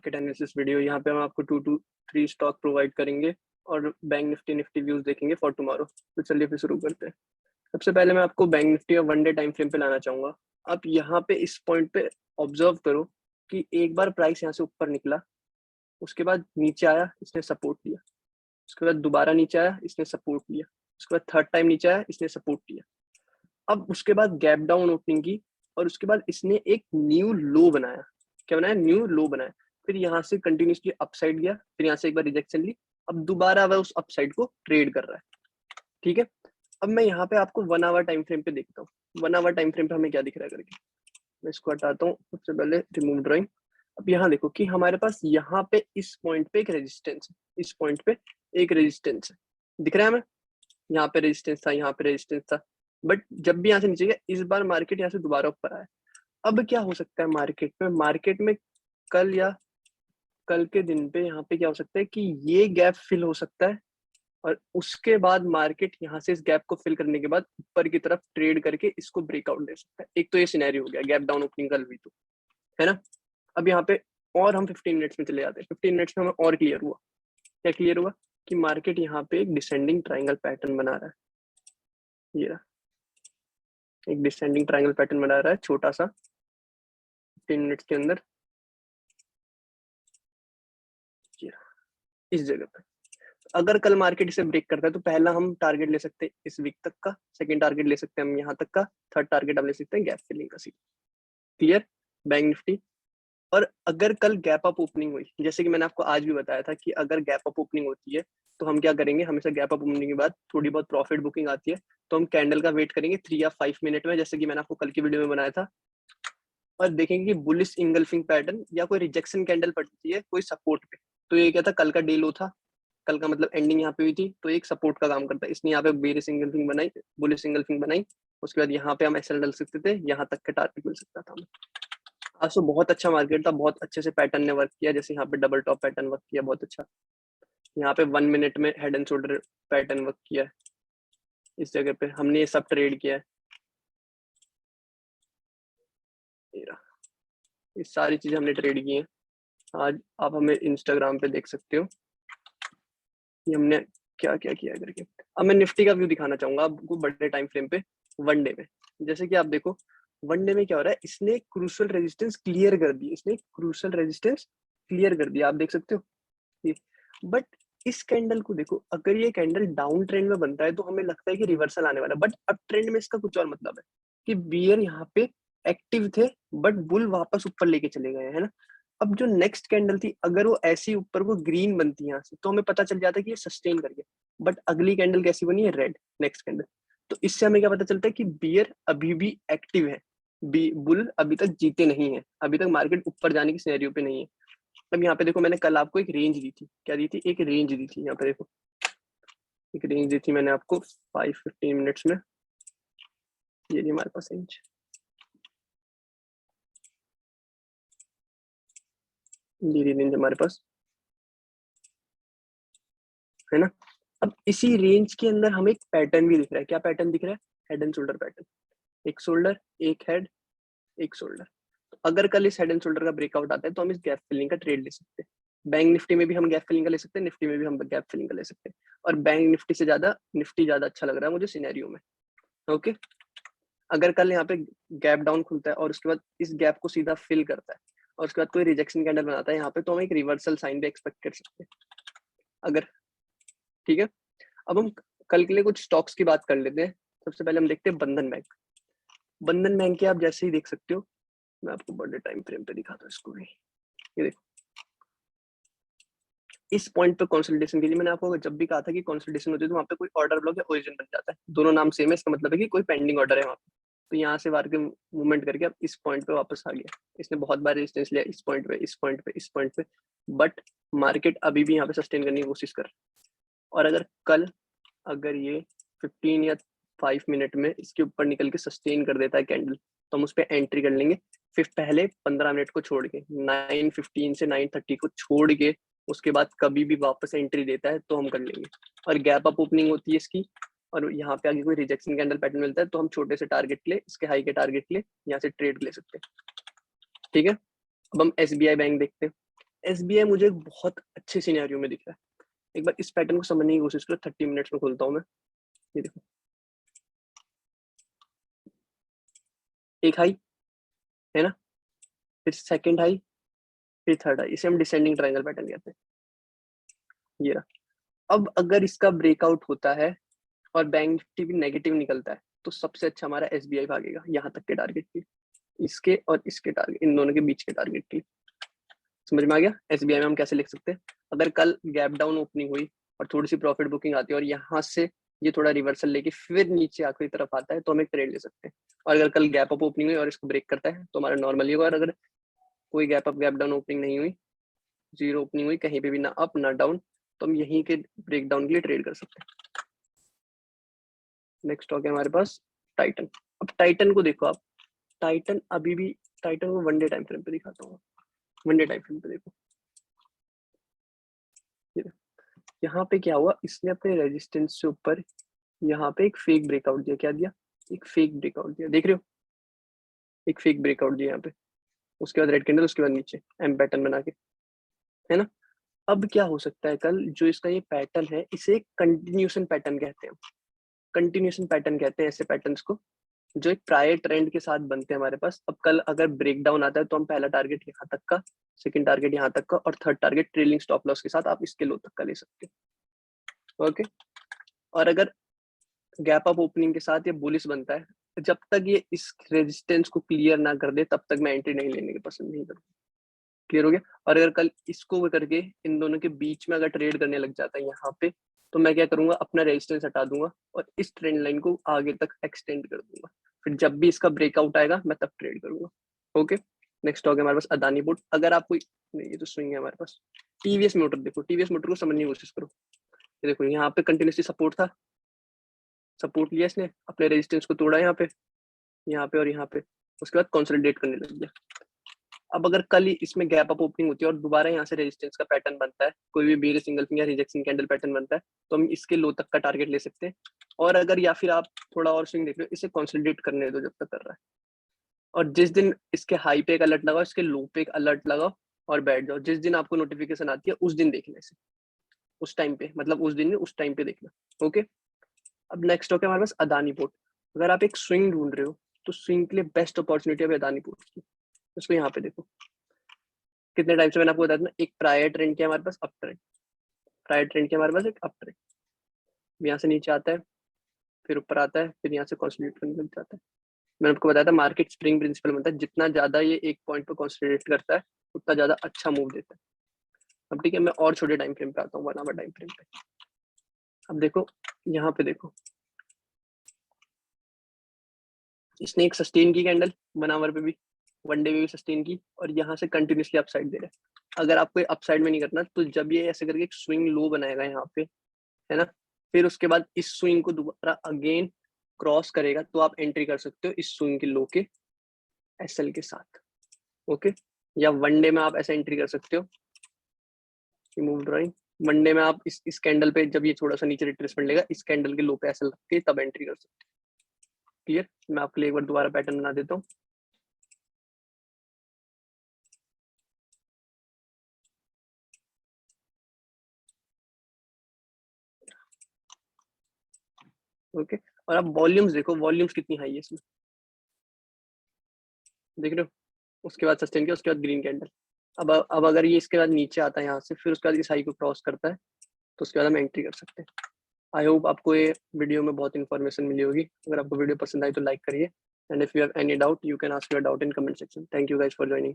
Market analysis video. यहाँ पे हम आपको 2 to 3 स्टॉक प्रोवाइड करेंगे और बैंक निफ्टी व्यूज देखेंगे फॉर टुमारो। तो चलिए फिर शुरू करते हैं। सबसे पहले मैं आपको बैंक निफ्टी और 1 डे टाइम फ्रेम पे लाना चाहूंगा। आप यहाँ पे इस पॉइंट पे ऑब्जर्व करो कि एक बार प्राइस यहाँ से ऊपर निकला, उसके बाद नीचे आया, इसने सपोर्ट लिया, उसके बाद दोबारा नीचे आया, इसने सपोर्ट लिया, उसके बाद थर्ड टाइम नीचे आया, इसने सपोर्ट लिया। अब उसके बाद गैप डाउन ओपनिंग की और उसके बाद इसने एक न्यू लो बनाया। क्या बनाया? न्यू लो बनाया। फिर यहाँ से कंटिन्यूसली अपसाइड गया, फिर यहाँ से एक बार रिजेक्शन ली, अब दोबारा वह उस अपसाइड को ट्रेड कर रहा है। ठीक है, अब मैं यहाँ पे आपको 1 आवर टाइम फ्रेम पे देखता हूँ। 1 आवर टाइम फ्रेम पे हमें क्या दिख रहा है करके। मैं इसको हटाता हूँ, सबसे पहले रिमूव ड्राइंग। अब यहाँ देखो कि हमारे पास यहाँ पे इस पॉइंट पे एक रेजिस्टेंस है, इस पॉइंट पे एक रेजिस्टेंस है, दिख रहा है हमें? यहाँ पे रेजिस्टेंस था, यहाँ पे रेजिस्टेंस था, बट जब भी यहाँ से नीचे गया, इस बार मार्केट यहाँ से दोबारा ऊपर आया। अब क्या हो सकता है मार्केट में कल या कल के दिन पे यहाँ पे क्या हो सकता है कि ये गैप फिल हो सकता है और उसके बाद मार्केट यहाँ से इस गैप को फिल करने के बाद ऊपर की तरफ ट्रेड करके इसको ब्रेकआउट दे सकता है। एक तो ये सिनेरियो हो गया, गैप डाउन ओपनिंग कल हुई तो, है ना। अब यहाँ पे और हम 15 मिनट्स में चले जाते हैं। 15 मिनट्स में हमें और क्लियर हुआ, क्या क्लियर हुआ कि मार्केट यहाँ पे एक डिसेंडिंग ट्राइंगल पैटर्न बना रहा है। ये एक डिसेंडिंग ट्राइंगल पैटर्न बना रहा है छोटा सा 15 मिनट्स के अंदर, इस जगह पे। अगर कल मार्केट इसे ब्रेक करता है तो पहला हम टारगेट ले सकते हैं इस वीक तक का, सेकंड टारगेट ले सकते हैं हम यहाँ तक का, थर्ड टारगेट हम ले सकते हैं गैप फिलिंग का। क्लियर? Bank Nifty. और अगर कल गैप अप ओपनिंग हुई, जैसे कि मैंने आपको आज भी बताया था कि अगर गैप अप ओपनिंग होती है तो हम क्या करेंगे, हमेशा गैप अप ओपनिंग के बाद थोड़ी बहुत प्रॉफिट बुकिंग आती है तो हम कैंडल का वेट करेंगे 3 या 5 मिनट में, जैसे कि मैंने आपको कल की वीडियो में बनाया था, और देखेंगे कि बुलिश इंगल्फिंग पैटर्न या कोई रिजेक्शन कैंडल पड़ती है कोई सपोर्ट पे। तो ये क्या था, कल का डे लो था, कल का मतलब एंडिंग यहाँ पे हुई थी, तो एक सपोर्ट का काम करता है। इसने यहाँ पे बेरिश इंगल्फिंग बनाई, बुलिश इंगल्फिंग बनाई, उसके बाद यहाँ पे हम एसएल डाल सकते थे, यहाँ तक का टारगेट मिल सकता था हमें। आज तो बहुत अच्छा मार्केट था, बहुत अच्छे से पैटर्न ने वर्क किया। जैसे यहाँ पे डबल टॉप पैटर्न वर्क किया बहुत अच्छा, यहाँ पे 1 मिनट में head and shoulder pattern work किया है, इस जगह पे हमने ये सब ट्रेड किया है। ये सारी चीजें हमने ट्रेड की हैं आज। आप हमें इंस्टाग्राम पे देख सकते हो कि हमने क्या क्या किया करके। अब मैं निफ्टी का व्यू दिखाना चाहूंगा आपको बड़े टाइम फ्रेम पे 1 डे में। जैसे कि आप देखो 1 डे में क्या हो रहा है, इसने क्रूशियल रेजिस्टेंस क्लियर कर दी, इसने क्रूशियल रेजिस्टेंस क्लियर कर दिया, आप देख सकते हो। बट इस कैंडल को देखो, अगर ये कैंडल डाउन ट्रेंड में बनता है तो हमें लगता है कि रिवर्सल आने वाला है, बट अप ट्रेंड में इसका कुछ और मतलब है कि बियर यहाँ पे एक्टिव थे बट बुल वापस ऊपर लेके चले गए, है ना। अब जो नेक्स्ट कैंडल थी, अगर वो ऐसी ऊपर को ग्रीन बनती यहाँ से तो हमें पता चल जाता है कि ये सस्टेन कर गया, बट अगली कैंडल कैसी बनी है, रेड, नेक्स्ट कैंडल। तो इससे हमें क्या पता चलता है कि बियर अभी भी एक्टिव है, बुल अभी तक जीते नहीं है, अभी तक मार्केट ऊपर जाने की सिनेरियो पे नहीं है। अब यहाँ पे देखो, मैंने कल आपको एक रेंज दी थी, क्या दी थी, एक रेंज दी थी। यहाँ पे देखो एक रेंज दी थी मैंने आपको 5-15 मिनट्स में, ये नहीं हमारे पास रेंज, ये रेंज हमारे पास है ना। अब इसी रेंज के अंदर हमें एक पैटर्न भी दिख रहा है। क्या पैटर्न दिख रहा है? हेड एंड शोल्डर पैटर्न, एक शोल्डर, एक हेड, एक शोल्डर। तो अगर कल इस हेड एंड शोल्डर का ब्रेकआउट आता है तो हम इस गैप फिलिंग का ट्रेड ले सकते हैं। बैंक निफ्टी में भी हम गैप फिलिंग का ले सकते हैं, निफ्टी में भी हम गैप फिलिंग का ले सकते हैं, और बैंक निफ्टी से ज्यादा निफ्टी ज्यादा अच्छा लग रहा है मुझे सिनेरियो में। ओके, अगर कल यहाँ पे गैप डाउन खुलता है और उसके बाद इस गैप को सीधा फिल करता है और उसके बाद कोई रिजेक्शन कैंडल बनाता है यहाँ पे, तो हम एक रिवर्सल साइन भी एक्सपेक्ट कर सकते हैं अगर। ठीक है, अब हम कल के लिए कुछ स्टॉक्स की बात कर लेते हैं। सबसे पहले हम देखते हैं बंधन बैंक। बंधन बैंक के आप जैसे ही देख सकते हो, मैं आपको बड़े टाइम फ्रेम पे दिखाता हूँ इसको भी। ये देखो, इस पॉइंट पे कंसोलिडेशन के लिए मैंने आपको जब भी कहा था कि कंसोलिडेशन होती है तो वहाँ पे कोई ऑर्डर ब्लॉक या ओरिजिन बन जाता है, दोनों नाम सेम है, इसका मतलब है कि कोई पेंडिंग ऑर्डर है वहाँ पे। तो यहाँ से मार्केट मूवमेंट करके अब इस पॉइंट पे वापस आ गया। इसने बहुत बार रेजिस्टेंस लिया इस पॉइंट पे, इस पॉइंट पे, इस पॉइंट पे, बट मार्केट अभी भी यहाँ पे सस्टेन करने की कोशिश कर रहा है। और अगर कल अगर ये 15 या 5 मिनट में इसके ऊपर निकल के सस्टेन कर देता है कैंडल, तो हम उस पर एंट्री कर लेंगे। फिर पहले 15 मिनट को छोड़ के 9:15 से 9:30 को छोड़ के उसके बाद कभी भी वापस एंट्री देता है तो हम कर लेंगे। और गैप अप ओपनिंग होती है इसकी, और यहाँ पे आगे कोई रिजेक्शन कैंडल पैटर्न मिलता है तो हम छोटे से टारगेट के लिए, इसके हाई के टारगेट के लिए यहाँ से ट्रेड ले सकते हैं। ठीक है, अब हम एसबीआई बैंक देखते हैं। SBI मुझे एक बहुत अच्छे सिनेरियो में दिख रहा है। एक बार इस पैटर्न को समझने की कोशिश करो। 30 मिनट्स में खोलता हूँ मैं। ये देखो, एक हाई है ना, फिर सेकंड हाई, फिर थर्ड हाई। इसे हम डिसेंडिंग ट्रायंगल पैटर्न कहते हैं। ये रहा। अब अगर इसका ब्रेकआउट होता है और बैंक निफ्टी भी नेगेटिव निकलता है तो सबसे अच्छा हमारा SBI भागेगा यहाँ तक के टारगेट की, इसके और इसके टारगेट, इन दोनों के बीच के टारगेट की। समझ में आ गया? SBI में हम कैसे लिख सकते हैं? अगर कल गैप डाउन ओपनिंग हुई और थोड़ी सी प्रॉफिट बुकिंग आती है और यहाँ से ये थोड़ा रिवर्सल लेके फिर नीचे आखिरी तरफ आता है तो हम एक ट्रेड ले सकते हैं। और अगर कल गैप अप ओपनिंग हुई और इसको ब्रेक करता है तो हमारा नॉर्मली होगा। और अगर कोई gap up gap down opening नहीं हुई, जीरो ओपनिंग हुई, कहीं पे भी ना अप ना डाउन, तो हम यहीं के ब्रेक डाउन के लिए ट्रेड कर सकते हैं। नेक्स्ट स्टॉक है हमारे पास टाइटन। अब टाइटन को देखो आप, टाइटन अभी भी, टाइटन को वन डे टाइम फ्रेम पे दिखाता हूँ। वन डे टाइम फ्रेम पे देखो, यहाँ पे क्या हुआ, इसने अपने रेजिस्टेंस से ऊपर यहाँ पे एक फेक ब्रेकआउट दिया। क्या दिया? एक फेक ब्रेकआउट दिया। देख रहे हो, एक फेक ब्रेकआउट दिया यहाँ पे। उसके बाद रेड कैंडल, उसके बाद नीचे एम पैटर्न बना के, है ना। अब क्या हो सकता है, कल जो इसका ये पैटर्न है इसे कंटिन्यूशन पैटर्न कहते हैं। कंटिन्यूशन पैटर्न कहते हैं ऐसे पैटर्न्स को जो एक प्रायर ट्रेंड के साथ बनते हैं हमारे पास। अब कल अगर ब्रेक डाउन आता है तो हम पहला टारगेट यहाँ तक का, सेकंड टारगेट यहाँ तक का, और third target trailing stop loss के साथ आप इसके लो तक का ले सकते हो। ओके। और अगर गैप अप ओपनिंग के साथ ये बुलिश बनता है, जब तक ये इस रेजिस्टेंस को क्लियर ना कर दे तब तक मैं एंट्री नहीं लेने की पसंद नहीं करूँगा। क्लियर हो गया? और अगर कल इसको करके इन दोनों के बीच में अगर ट्रेड करने लग जाता है यहाँ पे, तो मैं क्या करूंगा, अपना रेजिस्टेंस हटा दूंगा और इस ट्रेंड लाइन को आगे तक एक्सटेंड कर दूंगा। फिर जब भी इसका ब्रेकआउट आएगा मैं तब ट्रेड करूंगा। ओके। नेक्स्ट स्टॉक है हमारे पास अदानी पोर्ट। अगर आपको नहीं, ये तो स्विंग है हमारे पास। टीवीएस मोटर देखो, टीवीएस मोटर को समझने की कोशिश करो। ये देखो, यहाँ पे कंटिन्यूसली सपोर्ट था, सपोर्ट लिया इसने, अपने रेजिस्टेंस को तोड़ा यहाँ पे, यहाँ पे और यहाँ पे, उसके बाद कंसोलिडेट करने लग गया। अब अगर कल ही इसमें गैप अप ओपनिंग होती है और दोबारा यहाँ से रेजिस्टेंस का पैटर्न बनता है, कोई भी bear single finger rejection candle pattern बनता है, तो हम इसके लो तक का टारगेट ले सकते हैं। और अगर या फिर आप थोड़ा और स्विंग देख रहे हो, इसे कंसोलिडेट करने दो जब तक कर रहा है। और जिस दिन इसके हाई पे एक अलर्ट लगाओ, इसके लो पे एक अलर्ट लगाओ और बैठ जाओ। जिस दिन आपको नोटिफिकेशन आती है उस दिन देखना इसे, उस टाइम पे, मतलब उस दिन में उस टाइम पे देखना। ओके। अब नेक्स्ट स्टॉक है हमारे पास अदानी पोर्ट। अगर आप एक स्विंग ढूंढ रहे हो तो स्विंग के लिए बेस्ट अपॉर्चुनिटी है अदानी पोर्ट की। उसको यहाँ पे देखो, कितने टाइम से मैंने आपको बताया था ना, एक प्रायर ट्रेंड किया हमारे पास, अप ट्रेंड, प्रायर ट्रेंड किया हमारे पास एक अप ट्रेंड, यहाँ से नीचे आता है, फिर ऊपर आता है, फिर यहाँ से कंसोलिडेट करने लग जाता है। मैंने आपको बताया था मार्केट स्प्रिंग प्रिंसिपल बनता है, जितना ज्यादा ये एक पॉइंट पर कंसोलिडेट करता है उतना ज्यादा अच्छा मूव देता है। अब ठीक है, मैं और छोटे टाइम फ्रेम पे आता हूँ, 1 आवर टाइम फ्रेम पे। अब देखो, यहाँ पे देखो, इसने एक सस्टेन की कैंडल 1 आवर पे भी, वन डे में भी सस्टेन की, और यहाँ से कंटिन्यूसली अपसाइड दे रहा है। अगर आपको अपसाइड में नहीं करना तो जब ये ऐसे करके एक स्विंग लो बनाएगा यहाँ पे, है ना, फिर उसके बाद इस स्विंग को दोबारा अगेन क्रॉस करेगा तो आप एंट्री कर सकते हो इस स्विंग के लो के एसएल के साथ। ओके। या वन डे में आप ऐसे एंट्री कर सकते हो, मूव ड्राइंग, वन डे में आप इस कैंडल पे जब ये थोड़ा सा नीचे रिट्रेसमेंट लेगा, इस कैंडल के लो पे एसएल रख के तब एंट्री कर सकते हो। क्लियर? मैं आपके लिए एक बार दोबारा पैटर्न बना देता हूँ। ओके। और आप वॉल्यूम्स देखो, वॉल्यूम्स कितनी हाई है इसमें, देख रहे हो? उसके बाद सस्टेन किया, उसके बाद ग्रीन कैंडल। अब अगर ये इसके बाद नीचे आता है यहाँ से, फिर उसके बाद इस हाई को क्रॉस करता है, तो उसके बाद हम एंट्री कर सकते हैं। आई होप आपको ये वीडियो में बहुत इन्फॉर्मेशन मिली होगी। अगर आपको वीडियो पसंद आई तो लाइक करिए, and if you have any doubt you can ask your doubt in comment section. Thank you guys for joining.